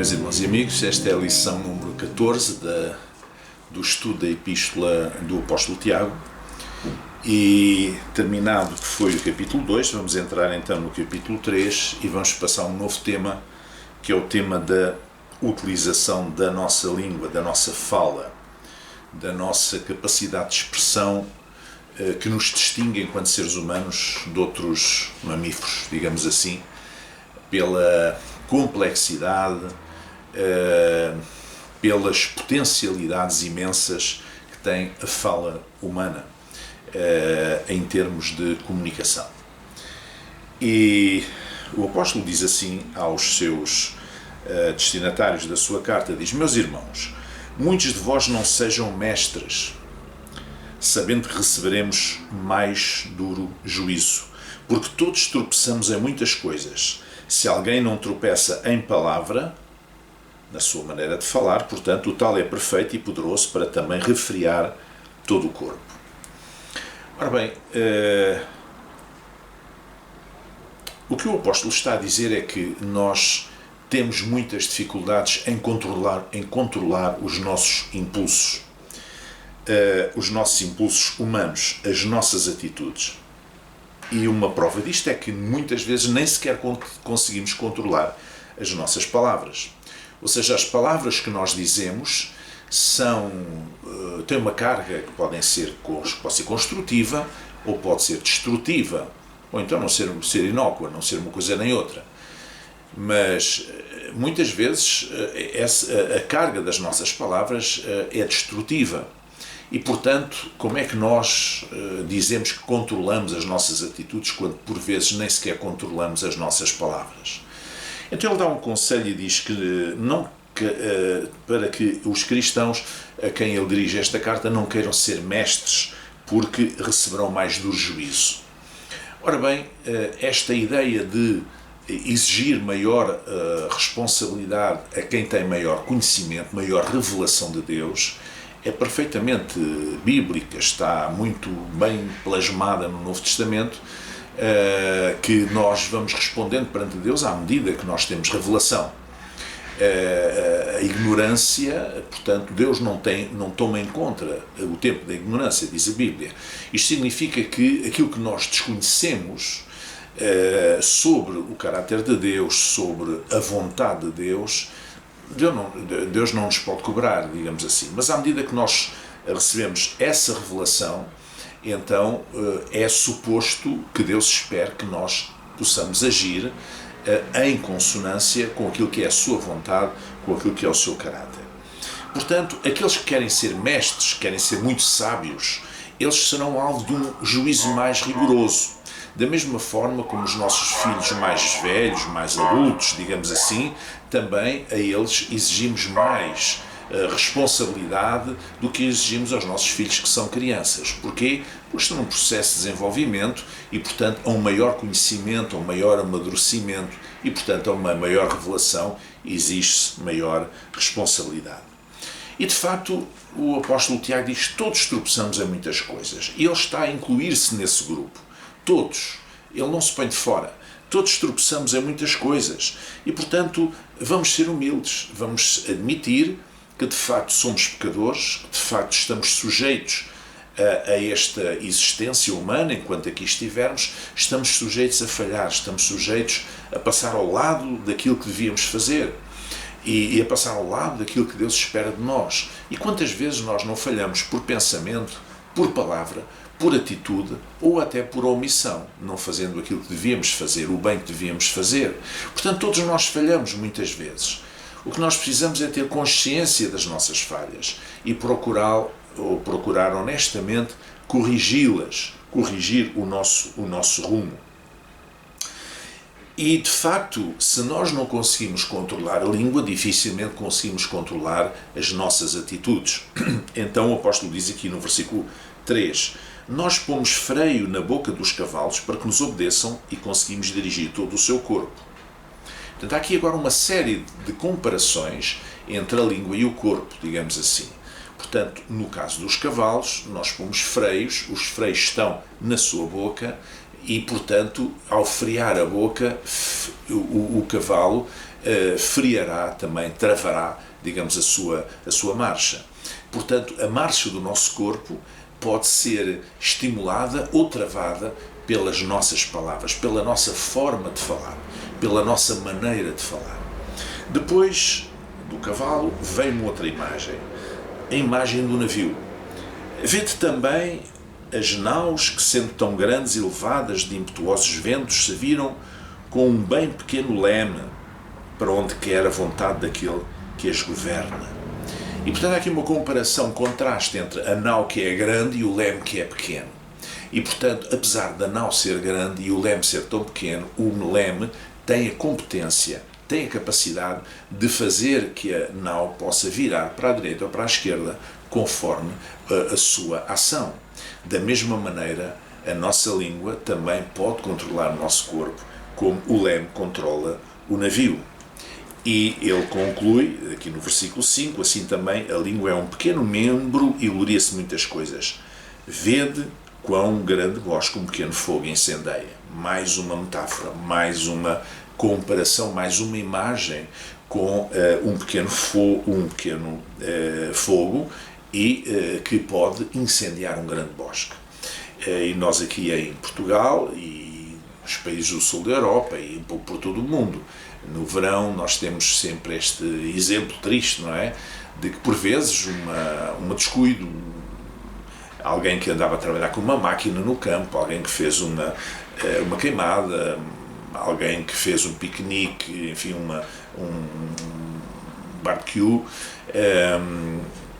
Meus irmãos e amigos, esta é a lição número 14 do estudo da Epístola do Apóstolo Tiago e, terminado que foi o capítulo 2, vamos entrar então no capítulo 3 e vamos passar a um novo tema, que é o tema da utilização da nossa língua, da nossa fala, da nossa capacidade de expressão que nos distingue enquanto seres humanos de outros mamíferos, digamos assim, pela complexidade, pelas potencialidades imensas que tem a fala humana em termos de comunicação. E o apóstolo diz assim aos seus destinatários da sua carta, diz: meus irmãos, muitos de vós não sejam mestres, sabendo que receberemos mais duro juízo, porque todos tropeçamos em muitas coisas. Se alguém não tropeça em palavra, na sua maneira de falar, portanto, o tal é perfeito e poderoso para também refrear todo o corpo. Ora bem, o que o apóstolo está a dizer é que nós temos muitas dificuldades em controlar os nossos impulsos humanos, as nossas atitudes. E uma prova disto é que muitas vezes nem sequer conseguimos controlar as nossas palavras. Ou seja, as palavras que nós dizemos têm uma carga que pode ser construtiva ou pode ser destrutiva, ou então não ser inócua, não ser uma coisa nem outra. Mas muitas vezes a carga das nossas palavras é destrutiva. E, portanto, como é que nós dizemos que controlamos as nossas atitudes quando, por vezes, nem sequer controlamos as nossas palavras? Então ele dá um conselho e diz para que os cristãos a quem ele dirige esta carta não queiram ser mestres, porque receberão mais duro juízo. Ora bem, esta ideia de exigir maior responsabilidade a quem tem maior conhecimento, maior revelação de Deus, é perfeitamente bíblica, está muito bem plasmada no Novo Testamento, que nós vamos respondendo perante Deus à medida que nós temos revelação. A ignorância, portanto, Deus não toma em conta o tempo da ignorância, diz a Bíblia. Isto significa que aquilo que nós desconhecemos sobre o caráter de Deus, sobre a vontade de Deus, Deus não nos pode cobrar, digamos assim. Mas à medida que nós recebemos essa revelação, então é suposto que Deus espere que nós possamos agir em consonância com aquilo que é a sua vontade, com aquilo que é o seu caráter. Portanto, aqueles que querem ser mestres, querem ser muito sábios, eles serão alvo de um juízo mais rigoroso. Da mesma forma como os nossos filhos mais velhos, mais adultos, digamos assim, também a eles exigimos mais responsabilidade do que exigimos aos nossos filhos que são crianças. Porquê? Porque estão num processo de desenvolvimento e, portanto, a um maior conhecimento, a um maior amadurecimento e, portanto, a uma maior revelação exige-se maior responsabilidade. E, de facto, o apóstolo Tiago diz que todos tropeçamos em muitas coisas. E ele está a incluir-se nesse grupo. Todos. Ele não se põe de fora. Todos tropeçamos em muitas coisas. E, portanto, vamos ser humildes. Vamos admitir que, de facto, somos pecadores, que, de facto, estamos sujeitos a esta existência humana, enquanto aqui estivermos, estamos sujeitos a falhar, estamos sujeitos a passar ao lado daquilo que devíamos fazer e a passar ao lado daquilo que Deus espera de nós. E quantas vezes nós não falhamos por pensamento, por palavra, por atitude ou até por omissão, não fazendo aquilo que devíamos fazer, o bem que devíamos fazer. Portanto, todos nós falhamos muitas vezes. O que nós precisamos é ter consciência das nossas falhas e procurar honestamente corrigi-las, corrigir o nosso rumo. E, de facto, se nós não conseguimos controlar a língua, dificilmente conseguimos controlar as nossas atitudes. Então o apóstolo diz aqui no versículo 3, nós pomos freio na boca dos cavalos para que nos obedeçam e conseguimos dirigir todo o seu corpo. Portanto, há aqui agora uma série de comparações entre a língua e o corpo, digamos assim. Portanto, no caso dos cavalos, nós pomos freios, os freios estão na sua boca e, portanto, ao frear a boca, o cavalo freará também, travará, digamos, a sua marcha. Portanto, a marcha do nosso corpo pode ser estimulada ou travada pelas nossas palavras, pela nossa forma de falar, pela nossa maneira de falar. Depois do cavalo vem outra imagem, a imagem do navio. Vede também as naus que, sendo tão grandes e levadas de impetuosos ventos, se viram com um bem pequeno leme para onde quer a vontade daquele que as governa. E portanto há aqui uma comparação, um contraste entre a nau que é grande e o leme que é pequeno. E portanto, apesar da nau ser grande e o leme ser tão pequeno, o leme tem a competência, tem a capacidade de fazer que a nau possa virar para a direita ou para a esquerda conforme a sua ação. Da mesma maneira, a nossa língua também pode controlar o nosso corpo, como o leme controla o navio. E ele conclui, aqui no versículo 5, assim também a língua é um pequeno membro e gloria-se muitas coisas. Vede quão grande bosque um pequeno fogo incendeia. Mais uma metáfora, mais uma comparação, mais uma imagem com um pequeno fogo e que pode incendiar um grande bosque. E nós aqui em Portugal e nos países do sul da Europa e um pouco por todo o mundo, no verão nós temos sempre este exemplo triste, não é? De que por vezes um descuido, alguém que andava a trabalhar com uma máquina no campo, alguém que fez uma queimada, alguém que fez um piquenique, enfim, um barbecue,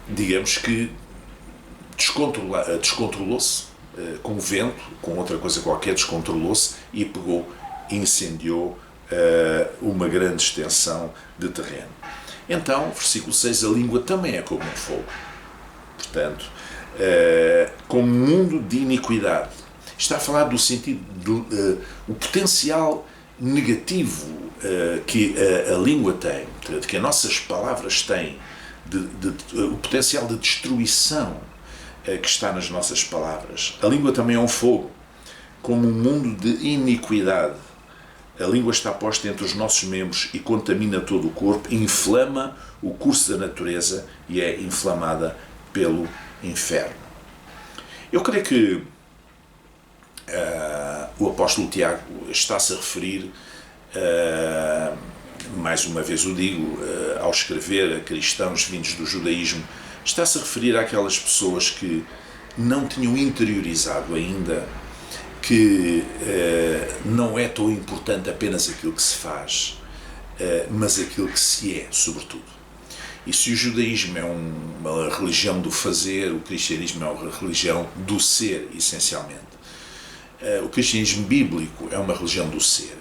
digamos que descontrolou-se com o vento, com outra coisa qualquer, descontrolou-se e pegou, incendiou uma grande extensão de terreno. Então, versículo 6, a língua também é como um fogo. Portanto, como um mundo de iniquidade. Está a falar do sentido, o potencial negativo que a língua tem, que as nossas palavras têm, o potencial de destruição que está nas nossas palavras. A língua também é um fogo, como um mundo de iniquidade. A língua está posta entre os nossos membros e contamina todo o corpo, inflama o curso da natureza e é inflamada pelo inferno. Eu creio que o apóstolo Tiago está-se a referir, mais uma vez o digo, ao escrever a cristãos vindos do judaísmo, está-se a referir àquelas pessoas que não tinham interiorizado ainda que não é tão importante apenas aquilo que se faz, mas aquilo que se é, sobretudo. E se o judaísmo é uma religião do fazer, o cristianismo é uma religião do ser, essencialmente. O cristianismo bíblico é uma religião do ser.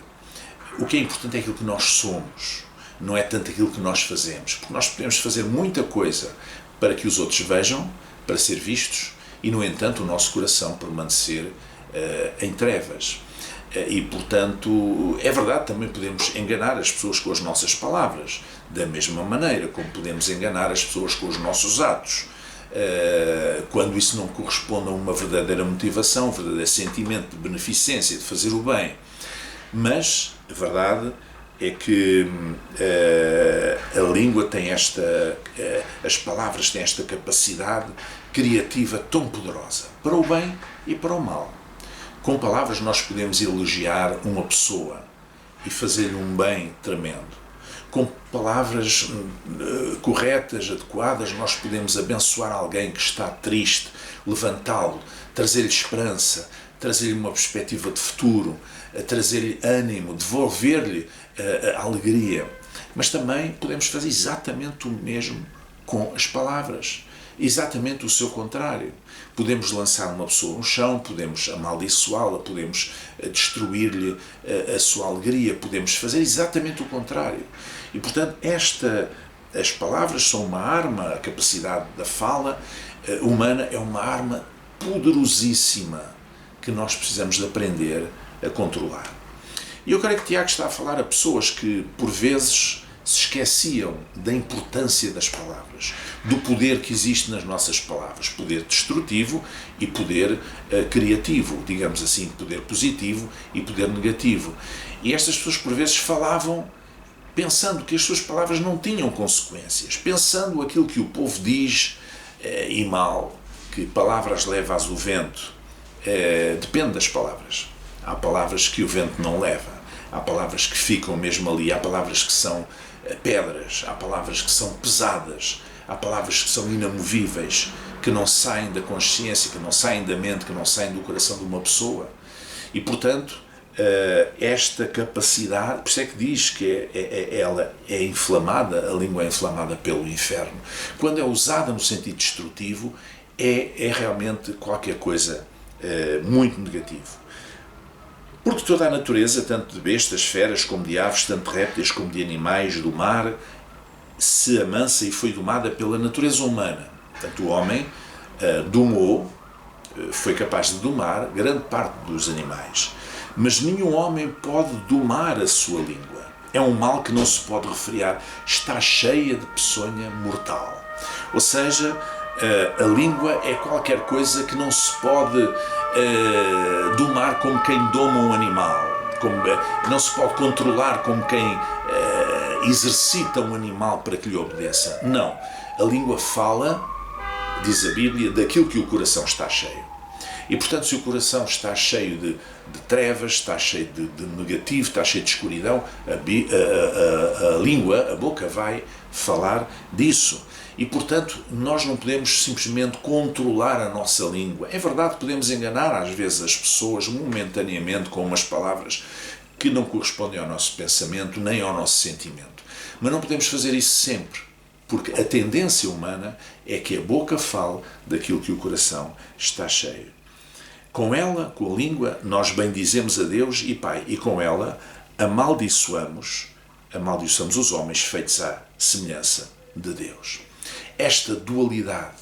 O que é importante é aquilo que nós somos, não é tanto aquilo que nós fazemos, porque nós podemos fazer muita coisa para que os outros vejam, para ser vistos, e no entanto o nosso coração permanecer em trevas. E portanto, é verdade, também podemos enganar as pessoas com as nossas palavras, da mesma maneira como podemos enganar as pessoas com os nossos atos, quando isso não corresponde a uma verdadeira motivação, um verdadeiro sentimento de beneficência, de fazer o bem. Mas a verdade é que a língua tem as palavras têm esta capacidade criativa tão poderosa, para o bem e para o mal. Com palavras nós podemos elogiar uma pessoa e fazer-lhe um bem tremendo. Com palavras corretas, adequadas, nós podemos abençoar alguém que está triste, levantá-lo, trazer-lhe esperança, trazer-lhe uma perspectiva de futuro, trazer-lhe ânimo, devolver-lhe a alegria. Mas também podemos fazer exatamente o mesmo com as palavras. Exatamente o seu contrário. Podemos lançar uma pessoa no chão, podemos amaldiçoá-la, podemos destruir-lhe a sua alegria, podemos fazer exatamente o contrário. E, portanto, as palavras são uma arma, a capacidade da fala humana é uma arma poderosíssima que nós precisamos de aprender a controlar. E eu creio que Tiago está a falar a pessoas que, por vezes, se esqueciam da importância das palavras, do poder que existe nas nossas palavras, poder destrutivo e poder criativo, digamos assim, poder positivo e poder negativo. E estas pessoas, por vezes, falavam pensando que as suas palavras não tinham consequências, pensando aquilo que o povo diz e mal, que palavras levas o vento, depende das palavras. Há palavras que o vento não leva, há palavras que ficam mesmo ali, há palavras que são pedras, há palavras que são pesadas, há palavras que são inamovíveis, que não saem da consciência, que não saem da mente, que não saem do coração de uma pessoa. E, portanto, esta capacidade, por isso é que diz que ela é inflamada, a língua é inflamada pelo inferno. Quando é usada no sentido destrutivo, é realmente qualquer coisa muito negativo. Porque toda a natureza, tanto de bestas, feras, como de aves, tanto de répteis como de animais do mar, se amansa e foi domada pela natureza humana. Portanto, o homem domou, foi capaz de domar grande parte dos animais. Mas nenhum homem pode domar a sua língua. É um mal que não se pode refriar. Está cheia de peçonha mortal. Ou seja, a língua é qualquer coisa que não se pode domar como quem doma um animal. Não se pode controlar como quem exercita um animal para que lhe obedeça. Não. A língua fala, diz a Bíblia, daquilo que o coração está cheio. E, portanto, se o coração está cheio de trevas, está cheio de negativo, está cheio de escuridão, a língua, a boca vai falar disso. E, portanto, nós não podemos simplesmente controlar a nossa língua. É verdade que podemos enganar, às vezes, as pessoas momentaneamente com umas palavras que não correspondem ao nosso pensamento nem ao nosso sentimento. Mas não podemos fazer isso sempre, porque a tendência humana é que a boca fale daquilo que o coração está cheio. Com ela, com a língua, nós bendizemos a Deus e Pai, e com ela amaldiçoamos os homens feitos à semelhança de Deus. Esta dualidade,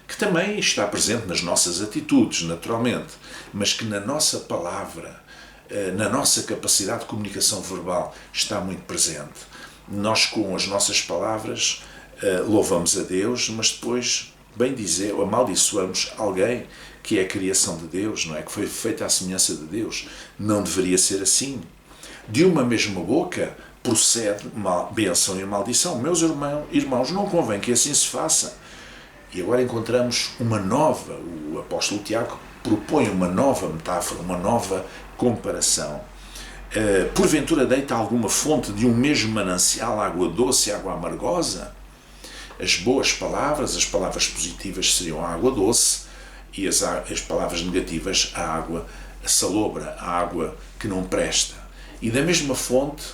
que também está presente nas nossas atitudes, naturalmente, mas que na nossa palavra, na nossa capacidade de comunicação verbal, está muito presente. Nós, com as nossas palavras, louvamos a Deus, mas depois amaldiçoamos alguém que é a criação de Deus, não é? Que foi feita à semelhança de Deus. Não deveria ser assim. De uma mesma boca procede bênção e maldição. Meus irmãos, não convém que assim se faça. E agora encontramos uma nova, o apóstolo Tiago propõe uma nova metáfora, uma nova comparação. Porventura deita alguma fonte de um mesmo manancial água doce e água amargosa? As boas palavras, as palavras positivas seriam a água doce e as palavras negativas a água salobra, a água que não presta. E da mesma fonte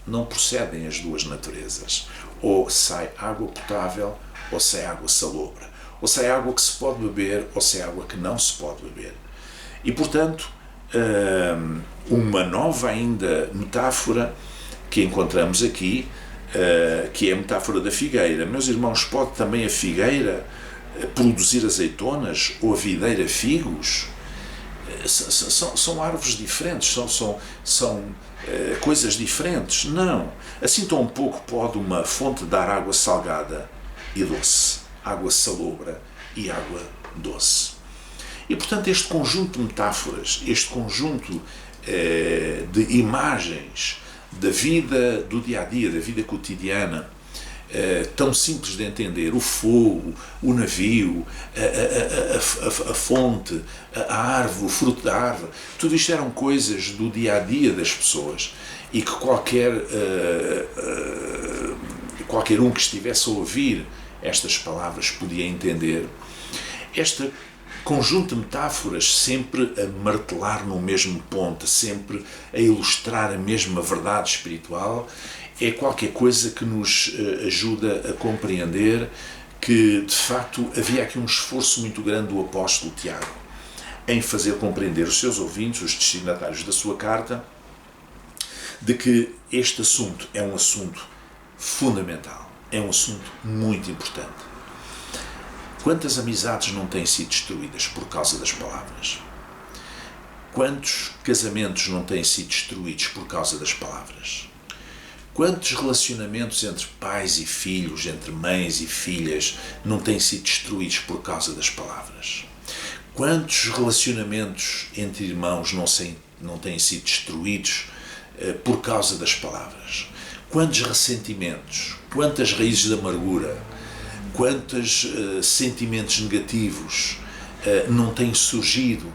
não procedem as duas naturezas. Ou sai água potável, ou sai água salobra. Ou sai água que se pode beber, ou sai água que não se pode beber. E, portanto, uma nova ainda metáfora que encontramos aqui, que é a metáfora da figueira. Meus irmãos, pode também a figueira produzir azeitonas ou a videira figos? São árvores diferentes, são coisas diferentes. Não. Assim tão pouco pode uma fonte dar água salgada e doce, água salobra e água doce. E, portanto, este conjunto de metáforas, este conjunto de imagens da vida do dia-a-dia, da vida cotidiana, tão simples de entender, o fogo, o navio, a fonte, a árvore, o fruto da árvore, tudo isto eram coisas do dia-a-dia das pessoas e que qualquer um que estivesse a ouvir estas palavras podia entender. Este conjunto de metáforas sempre a martelar no mesmo ponto, sempre a ilustrar a mesma verdade espiritual, é qualquer coisa que nos ajuda a compreender que, de facto, havia aqui um esforço muito grande do apóstolo Tiago em fazer compreender os seus ouvintes, os destinatários da sua carta, de que este assunto é um assunto fundamental, é um assunto muito importante. Quantas amizades não têm sido destruídas por causa das palavras? Quantos casamentos não têm sido destruídos por causa das palavras? Quantos relacionamentos entre pais e filhos, entre mães e filhas, não têm sido destruídos por causa das palavras? Quantos relacionamentos entre irmãos não têm sido destruídos por causa das palavras? quantos ressentimentos, quantas raízes de amargura, quantos sentimentos negativos não têm surgido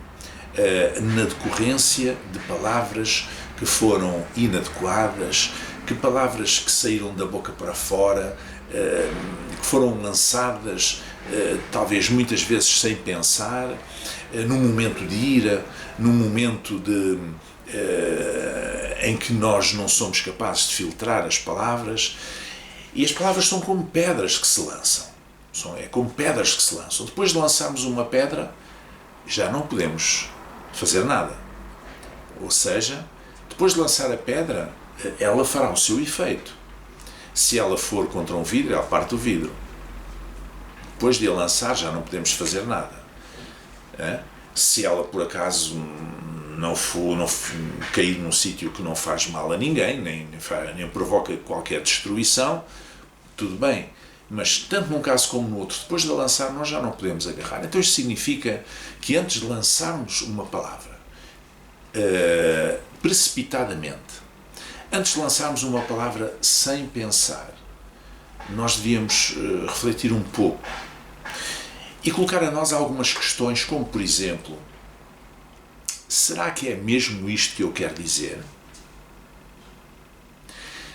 na decorrência de palavras que foram inadequadas, que palavras que saíram da boca para fora, que foram lançadas talvez muitas vezes sem pensar, num momento de ira, num momento em que nós não somos capazes de filtrar as palavras, e as palavras são como pedras que se lançam. É como pedras que se lançam. Depois de lançarmos uma pedra, já não podemos fazer nada. Ou seja, depois de lançar a pedra, ela fará o seu efeito. Se ela for contra um vidro, ela parte o vidro. Depois de a lançar, já não podemos fazer nada. Se ela, por acaso, não cair num sítio que não faz mal a ninguém, nem provoca qualquer destruição, tudo bem. Mas, tanto num caso como no outro, depois de a lançar, nós já não podemos agarrar. Então, isto significa que antes de lançarmos uma palavra precipitadamente, antes de lançarmos uma palavra sem pensar, nós devíamos refletir um pouco e colocar a nós algumas questões, como por exemplo, será que é mesmo isto que eu quero dizer?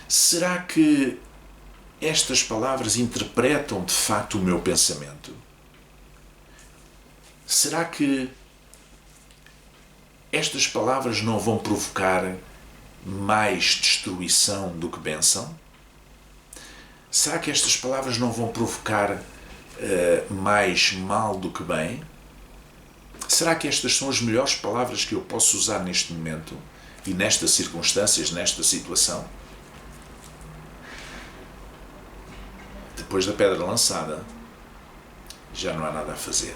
Será que estas palavras interpretam de facto o meu pensamento? Será que estas palavras não vão provocar mais destruição do que bênção? Será que estas palavras não vão provocar mais mal do que bem? Será que estas são as melhores palavras que eu posso usar neste momento e nestas circunstâncias, nesta situação? Depois da pedra lançada, já não há nada a fazer.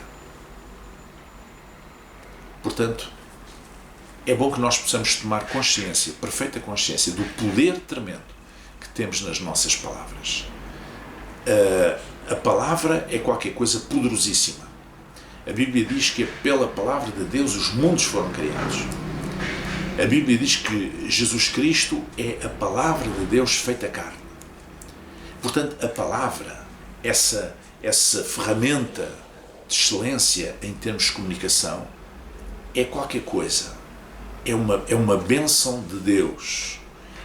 Portanto, é bom que nós possamos tomar consciência, perfeita consciência, do poder tremendo que temos nas nossas palavras. A palavra é qualquer coisa poderosíssima. A Bíblia diz que pela palavra de Deus os mundos foram criados. A Bíblia diz que Jesus Cristo é a palavra de Deus feita carne. Portanto, a palavra, essa ferramenta de excelência em termos de comunicação, é qualquer coisa. É uma bênção de Deus.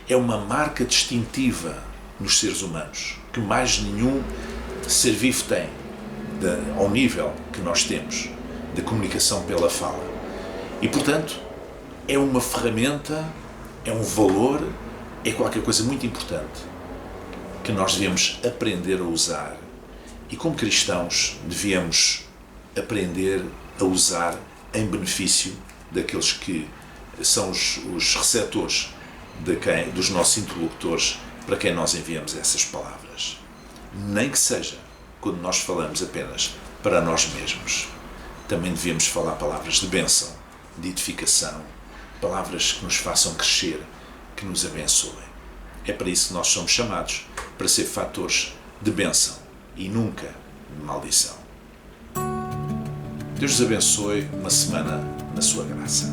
É uma marca distintiva nos seres humanos, que mais nenhum ser vivo tem, ao nível que nós temos de comunicação pela fala. E, portanto, é uma ferramenta, é um valor, é qualquer coisa muito importante que nós devemos aprender a usar. E, como cristãos, devíamos aprender a usar em benefício daqueles que são os receptores dos nossos interlocutores para quem nós enviamos essas palavras. Nem que seja quando nós falamos apenas para nós mesmos. Também devíamos falar palavras de bênção, de edificação, palavras que nos façam crescer, que nos abençoem. É para isso que nós somos chamados, para ser fatores de bênção e nunca de maldição. Deus vos abençoe, uma semana na sua graça.